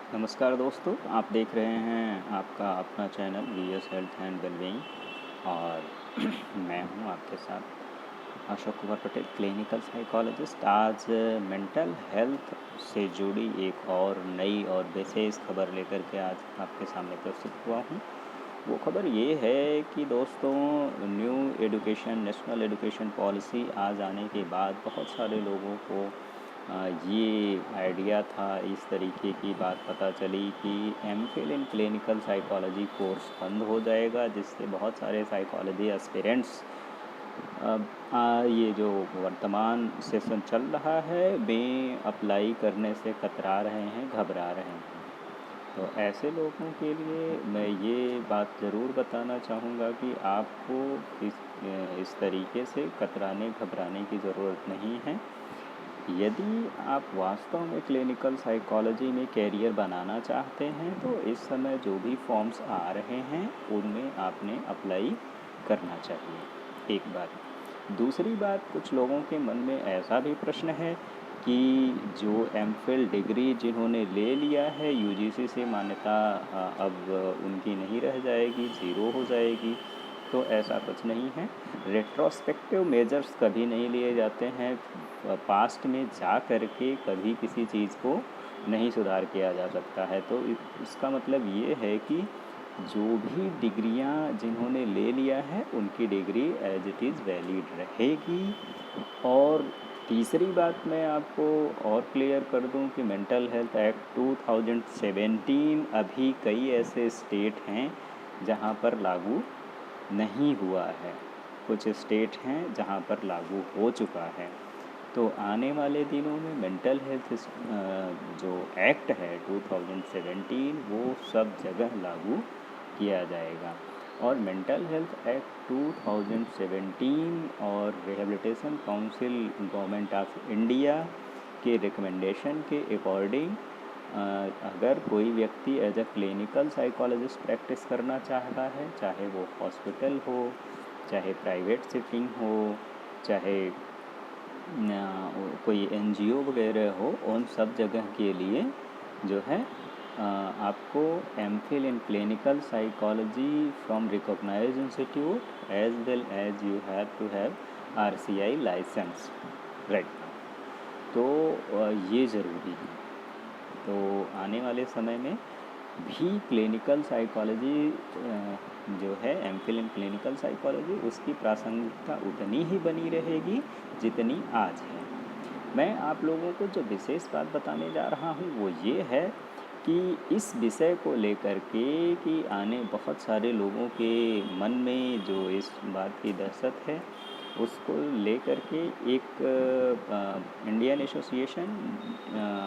नमस्कार दोस्तों, आप देख रहे हैं आपका अपना channel VS health and wellbeing और मैं हूं आपके साथ अशोक कुमार पटेल, क्लिनिकल साइकोलॉजिस्ट। आज मेंटल हेल्थ से जुड़ी एक और नई और विशेष खबर लेकर के आज आपके सामने प्रस्तुत हुआ हूं। वो खबर ये है कि दोस्तों, new education national education policy आ जाने के बाद बहुत सारे लोगों को ये आइडिया था, इस तरीके की बात पता चली कि MPhil in clinical psychology course बंद हो जाएगा, जिससे बहुत सारे साइकोलॉजी एस्पिरेंट्स ये जो वर्तमान सेशन चल रहा है में अप्लाई करने से कतरा रहे हैं, घबरा रहे हैं। तो ऐसे लोगों के लिए मैं ये बात ज़रूर बताना चाहूँगा कि आपको इस तरीके से कतराने घबराने की ज़रूरत नहीं है। यदि आप वास्तव में क्लिनिकल साइकोलॉजी में कैरियर बनाना चाहते हैं तो इस समय जो भी फॉर्म्स आ रहे हैं उनमें आपने अप्लाई करना चाहिए, एक बात। दूसरी बात, कुछ लोगों के मन में ऐसा भी प्रश्न है कि जो एमफिल डिग्री जिन्होंने ले लिया है यूजीसी से मान्यता अब उनकी नहीं रह जाएगी, ज़ीरो हो जाएगी। तो ऐसा कुछ नहीं है। रेट्रोस्पेक्टिव मेजर्स कभी नहीं लिए जाते हैं। पास्ट में जा कर के कभी किसी चीज़ को नहीं सुधार किया जा सकता है। तो इसका मतलब ये है कि जो भी डिग्रियां जिन्होंने ले लिया है उनकी degree as it is valid रहेगी। और तीसरी बात मैं आपको और क्लियर कर दूं कि मेंटल हेल्थ एक्ट 2017 अभी कई ऐसे स्टेट हैं जहां पर लागू नहीं हुआ है, कुछ स्टेट हैं जहां पर लागू हो चुका है। तो आने वाले दिनों में मेंटल हेल्थ जो एक्ट है 2017 वो सब जगह लागू किया जाएगा। और मेंटल हेल्थ एक्ट 2017 और rehabilitation council government of India के रिकमेंडेशन के अकॉर्डिंग अगर कोई व्यक्ति as a clinical psychologist practice करना चाहता है, चाहे वो हॉस्पिटल हो, चाहे प्राइवेट सेटिंग हो, चाहे कोई एनजीओ वगैरह हो, उन सब जगह के लिए जो है आपको MPhil in clinical psychology from recognised institute as well as you have to have RCI licence right now. तो ये ज़रूरी है। तो आने वाले समय में भी क्लिनिकल साइकोलॉजी जो है एमफिल इन क्लिनिकल साइकोलॉजी, उसकी प्रासंगिकता उतनी ही बनी रहेगी जितनी आज है। मैं आप लोगों को जो विशेष बात बताने जा रहा हूँ वो ये है कि इस विषय को लेकर के कि आने बहुत सारे लोगों के मन में जो इस बात की दहशत है उसको लेकर के एक Indian association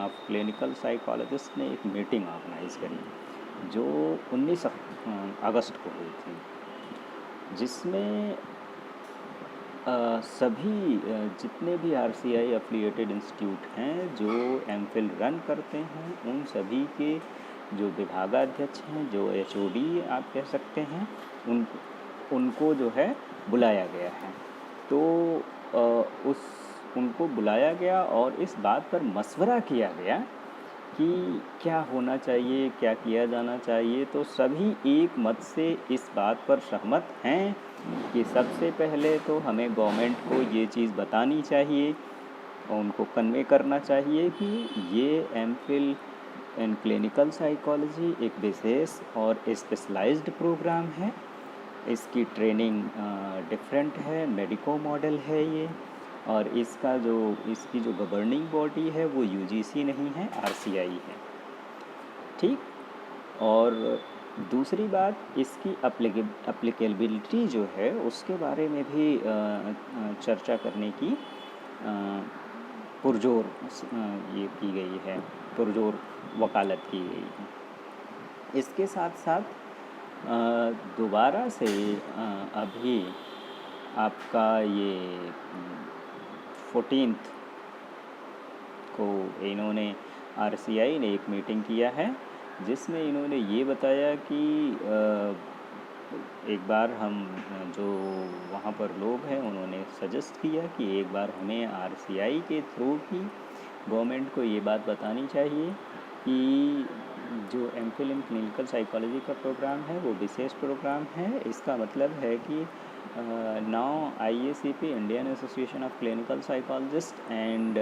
of clinical psychologist ने एक मीटिंग ऑर्गेनाइज़ करी जो 19 अगस्त को हुई थी, जिसमें सभी जितने भी आरसीआई एफिलिएटेड इंस्टीट्यूट हैं जो एमफिल रन करते हैं उन सभी के जो विभागाध्यक्ष हैं, जो एचओडी आप कह सकते हैं, उनको जो है बुलाया गया है। तो उनको बुलाया गया और इस बात पर मशवरा किया गया कि क्या होना चाहिए, क्या किया जाना चाहिए। तो सभी एक मत से इस बात पर सहमत हैं कि सबसे पहले तो हमें गवर्नमेंट को ये चीज़ बतानी चाहिए और उनको कन्वे करना चाहिए कि ये एमफिल इन क्लिनिकल साइकोलॉजी एक विशेष और स्पेशलाइज्ड प्रोग्राम है। इसकी ट्रेनिंग डिफरेंट है, मेडिको मॉडल है ये, और इसकी जो गवर्निंग बॉडी है वो यूजीसी नहीं है, आरसीआई है। ठीक। और दूसरी बात, इसकी अप्लीकेबिलिटी जो है उसके बारे में भी चर्चा करने की पुरजोर ये की गई है, पुरजोर वकालत की गई है। इसके साथ साथ दोबारा से अभी आपका ये 14 को इन्होंने आरसीआई ने एक मीटिंग किया है जिसमें इन्होंने ये बताया कि एक बार हम जो वहाँ पर लोग हैं उन्होंने सजेस्ट किया कि एक बार हमें आरसीआई के थ्रू ही गवर्नमेंट को ये बात बतानी चाहिए कि जो एमफिल इन क्लिनिकल साइकोलॉजी का प्रोग्राम है वो विशेष प्रोग्राम है। इसका मतलब है कि now आईएसीपी Indian association of clinical psychologist and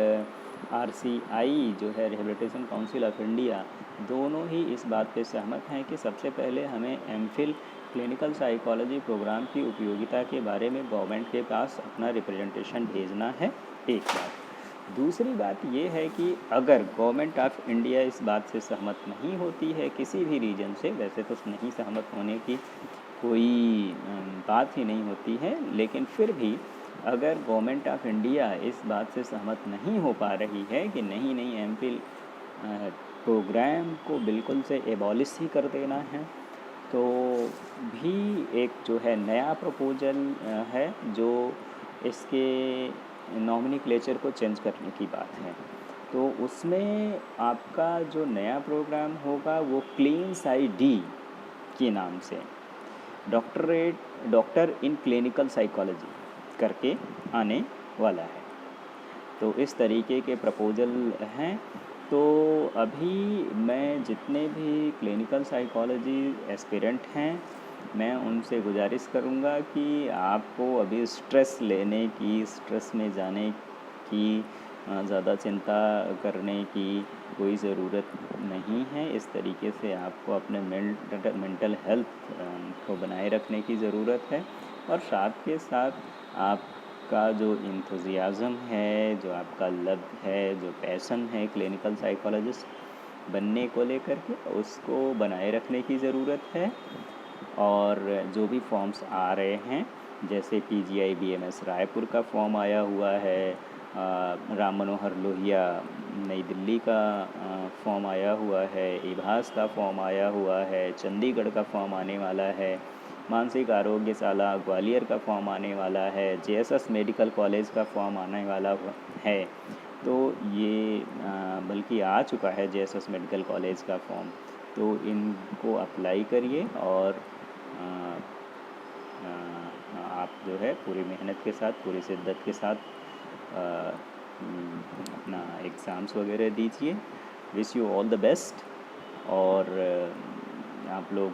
RCI जो है रिहेबिलिटेशन काउंसिल ऑफ इंडिया, दोनों ही इस बात पे सहमत हैं कि सबसे पहले हमें एमफिल क्लिनिकल साइकोलॉजी प्रोग्राम की उपयोगिता के बारे में गवर्नमेंट के पास अपना रिप्रेजेंटेशन भेजना है। एक बात। दूसरी बात ये है कि अगर गवर्नमेंट ऑफ इंडिया इस बात से सहमत नहीं होती है किसी भी रीजन से, वैसे तो नहीं सहमत होने की कोई बात ही नहीं होती है, लेकिन फिर भी अगर गवर्नमेंट ऑफ इंडिया इस बात से सहमत नहीं हो पा रही है कि नहीं एमफिल प्रोग्राम को बिल्कुल से एबॉलिश ही कर देना है, तो भी एक जो है नया प्रपोजल है जो इसके नॉमिनक्लेचर को चेंज करने की बात है। तो उसमें आपका जो नया प्रोग्राम होगा वो क्लीन साइड डी के नाम से डॉक्टर इन क्लिनिकल साइकोलॉजी करके आने वाला है। तो इस तरीके के प्रपोजल हैं। तो अभी मैं जितने भी क्लिनिकल साइकोलॉजी एस्पिरेंट हैं, मैं उनसे गुजारिश करूँगा कि आपको अभी स्ट्रेस लेने की, स्ट्रेस में जाने की, ज़्यादा चिंता करने की कोई ज़रूरत नहीं है। इस तरीके से आपको अपने मेंटल हेल्थ को बनाए रखने की ज़रूरत है, और साथ के साथ आपका जो इंथुजियाज़म है, जो आपका लव है, जो पैशन है क्लिनिकल साइकोलॉजिस्ट बनने को लेकर के, उसको बनाए रखने की ज़रूरत है। और जो भी फॉर्म्स आ रहे हैं, जैसे पीजीआई बीएमएस रायपुर का फॉर्म आया हुआ है, राम मनोहर लोहिया नई दिल्ली का फॉर्म आया हुआ है, इभास का फॉर्म आया हुआ है, चंडीगढ़ का फॉर्म आने वाला है, मानसिक आरोग्यशाला ग्वालियर का फॉर्म आने वाला है, जेएसएस मेडिकल कॉलेज का फॉर्म आने वाला है। तो ये बल्कि आ चुका है जेएसएस मेडिकल कॉलेज का फॉर्म। तो इनको अप्लाई करिए, और आप जो है पूरी मेहनत के साथ, पूरी शिद्दत के साथ अपना एग्ज़ाम्स वगैरह दीजिए। Wish you all the best. और आप लोग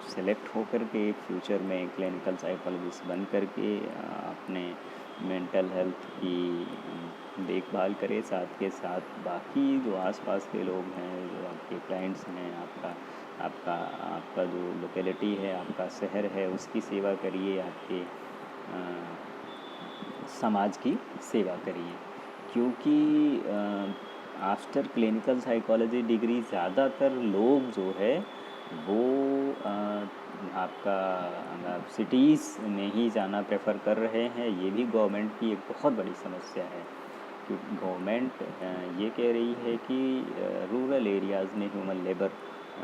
सेलेक्ट होकर के फ्यूचर में क्लिनिकल साइकोलॉजिस्ट बन करके अपने मेंटल हेल्थ की देखभाल करें। साथ के साथ बाकी जो आसपास के लोग हैं, जो आपके क्लाइंट्स हैं, आपका जो लोकेलिटी है, आपका शहर है, उसकी सेवा करिए, आपके समाज की सेवा करिए। क्योंकि आफ्टर क्लिनिकल साइकोलॉजी डिग्री ज़्यादातर लोग जो है वो आपका सिटीज़ में ही जाना प्रेफर कर रहे हैं। ये भी गवर्नमेंट की एक बहुत बड़ी समस्या है, क्योंकि गवर्नमेंट ये कह रही है कि रूरल एरियाज़ में ह्यूमन लेबर,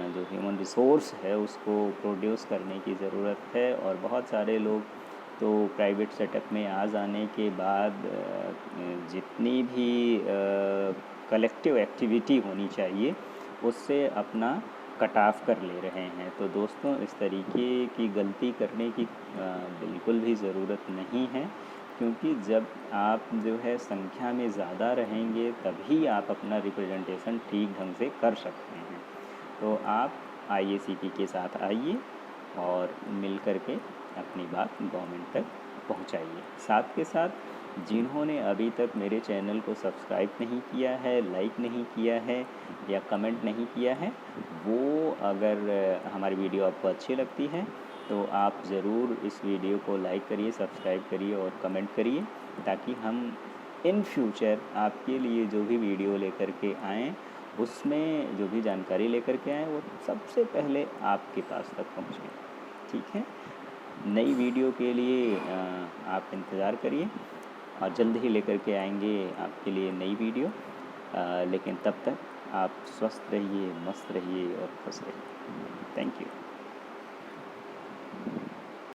जो ह्यूमन रिसोर्स है, उसको प्रोड्यूस करने की ज़रूरत है। और बहुत सारे लोग तो प्राइवेट सेटअप में आ जाने के बाद जितनी भी कलेक्टिव एक्टिविटी होनी चाहिए उससे अपना कट ऑफ कर ले रहे हैं। तो दोस्तों, इस तरीके की गलती करने की बिल्कुल भी ज़रूरत नहीं है, क्योंकि जब आप जो है संख्या में ज़्यादा रहेंगे तभी आप अपना रिप्रेजेंटेशन ठीक ढंग से कर सकते हैं। तो आप आईएसीपी के साथ आइए और मिल कर के अपनी बात गवर्नमेंट तक पहुंचाइए। साथ के साथ जिन्होंने अभी तक मेरे चैनल को सब्सक्राइब नहीं किया है, लाइक नहीं किया है या कमेंट नहीं किया है, वो अगर हमारी वीडियो आपको अच्छी लगती है तो आप ज़रूर इस वीडियो को लाइक करिए, सब्सक्राइब करिए और कमेंट करिए, ताकि हम इन फ्यूचर आपके लिए जो भी वीडियो लेकर के आएँ, उसमें जो भी जानकारी लेकर के आएँ वो सबसे पहले आपके पास तक पहुँचे। ठीक है? नई वीडियो के लिए आप इंतज़ार करिए, और जल्द ही लेकर के आएंगे आपके लिए नई वीडियो। लेकिन तब तक आप स्वस्थ रहिए, मस्त रहिए और खुश रहिए। Thank you.